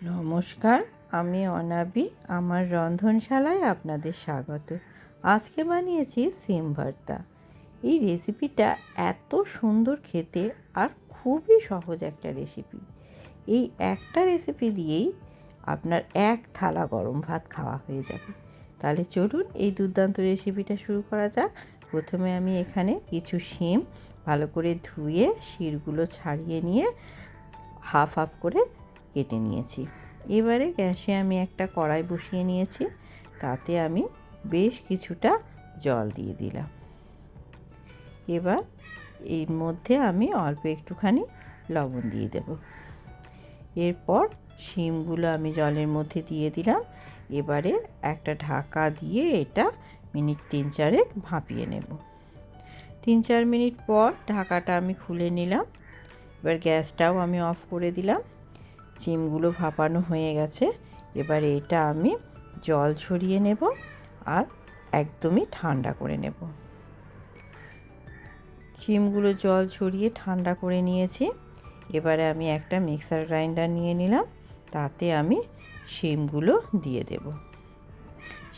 নমস্কার, আমি অনাবি। আমার রন্ধনশালায় আপনাদের স্বাগত। আজকে বানিয়েছি সিম ভর্তা। এই রেসিপিটা এত সুন্দর খেতে আর খুবই সহজ একটা রেসিপি। এই একটা রেসিপি দিয়েই আপনার এক থালা গরম ভাত খাওয়া হয়ে যাবে। তাহলে চলুন এই দুর্দান্ত রেসিপিটা শুরু করা যাক। প্রথমে আমি এখানে কিছু শিম ভালো করে ধুয়ে শিরগুলো ছাড়িয়ে নিয়ে হাফ হাফ করে কেটে নিয়েছি। এবারে গ্যাসে আমি একটা কড়াই বসিয়ে নিয়েছি, তাতে আমি বেশ কিছুটা জল দিয়ে দিলাম। এবার এর মধ্যে আমি অল্প একটুখানি লবণ দিয়ে দেব। এরপর শিমগুলো আমি জলের মধ্যে দিয়ে দিলাম। এবারে একটা ঢাকা দিয়ে এটা মিনিট 3-4 ভাপিয়ে নেব। 3-4 মিনিট পর ঢাকাটা আমি খুলে নিলাম। এবার গ্যাসটাও আমি অফ করে দিলাম। শিমগুলো ভাপানো হয়ে গেছে। এবার এটা আমি জল ছড়িয়ে নেব আর একদমই ঠান্ডা করে নেব। শিমগুলো জল ছড়িয়ে ঠান্ডা করে নিয়েছি। এবারে আমি একটা মিক্সার গ্রাইন্ডার নিয়ে নিলাম, তাতে আমি শিমগুলো দিয়ে দেব।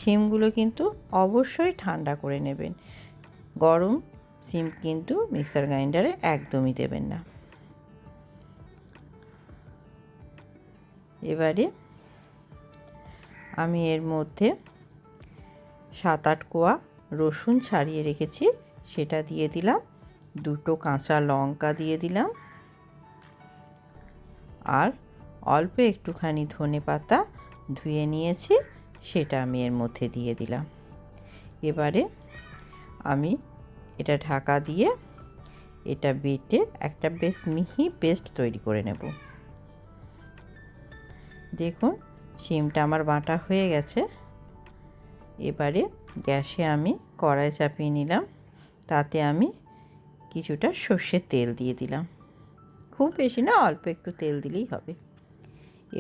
শিমগুলো কিন্তু অবশ্যই ঠান্ডা করে নেবেন। গরম শিম কিন্তু মিক্সার গ্রাইন্ডারে একদমই দেবেন না। এবারে আমি এর মধ্যে 7-8 কোয়া রসুন ছাড়িয়ে রেখেছি, সেটা দিয়ে দিলাম। 2টো কাঁচা লঙ্কা দিয়ে দিলাম আর অল্প একটুখানি ধনেপাতা ধুয়ে নিয়েছি, সেটা আমি এর মধ্যে দিয়ে দিলাম। এবারে আমি এটা ঢাকা দিয়ে এটা বেটে একটা বেশ মিহি পেস্ট তৈরি করে নেব। দেখুন শিমটা আমার বাটা হয়ে গেছে। এবারে গ্যাসে আমি কড়াই চাপিয়ে নিলাম, তাতে আমি কিছুটা সর্ষের তেল দিয়ে দিলাম। খুব বেশি না, অল্প একটু তেল দিলেই হবে।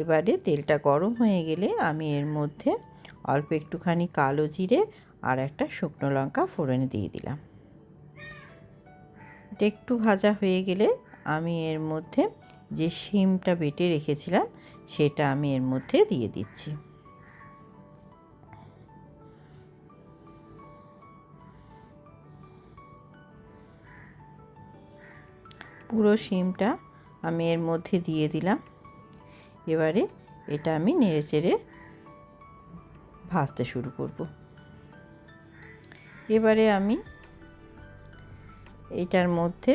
এবারে তেলটা গরম হয়ে গেলে আমি এর মধ্যে অল্প একটুখানি কালো জিরে আর একটা শুকনো লঙ্কা ফোড়নে দিয়ে দিলাম। এটা একটু ভাজা হয়ে গেলে আমি এর মধ্যে যে শিমটা বেটে রেখেছিলাম সেটা আমি এর মধ্যে দিয়ে দিচ্ছি। পুরো শিমটা আমি এর মধ্যে দিয়ে দিলাম। এবারে এটা আমি নেড়েচেড়ে ভাজতে শুরু করব। এবারে আমি এটার মধ্যে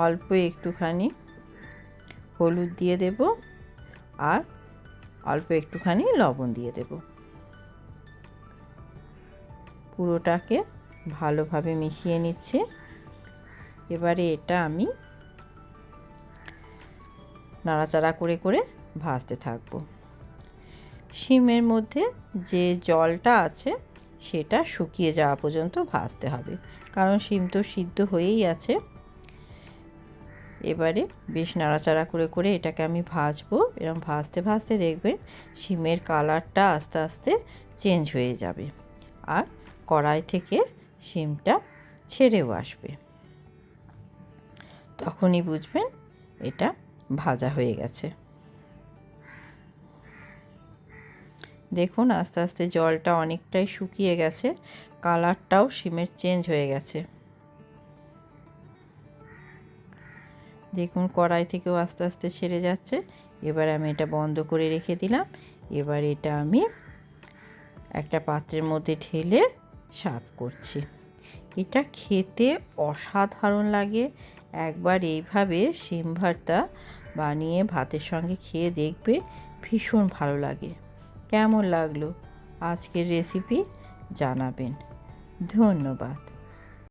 অল্প একটুখানি হলুদ দিয়ে দেব আর অল্প একটুখানি লবণ দিয়ে দেব। পুরোটাকে ভালোভাবে মিশিয়ে নিচ্ছে। এবারে এটা আমি নাড়াচাড়া করে করে ভাজতে থাকবো। শিমের মধ্যে যে জলটা আছে সেটা শুকিয়ে যাওয়া পর্যন্ত ভাজতে হবে, কারণ শিম তো সিদ্ধ হয়েই আছে। এবারে বেশ নাড়াচাড়া করে করে এটাকে আমি ভাজবো। এরকম ভাজতে ভাজতে দেখবে শিমের কালারটা আস্তে আস্তে চেঞ্জ হয়ে যাবে আর কড়াই থেকে শিমটা ছেড়েও আসবে। তখনই বুঝবেন এটা ভাজা হয়ে গেছে। দেখুন আস্তে আস্তে জলটা অনেকটাই শুকিয়ে গেছে, কালারটাও শিমের চেঞ্জ হয়ে গেছে। দেখুন কড়াই থেকেও আস্তে আস্তে ছেড়ে যাচ্ছে। এবার আমি এটা বন্ধ করে রেখে দিলাম। এবার এটা আমি একটা পাত্রের মধ্যে ঢেলে সার্ভ করছি। এটা খেতে অসাধারণ লাগে। একবার এইভাবে শিম ভর্তা বানিয়ে ভাতের সঙ্গে খেয়ে দেখবে, ভীষণ ভালো লাগে। কেমন লাগলো আজকের রেসিপি জানাবেন। ধন্যবাদ।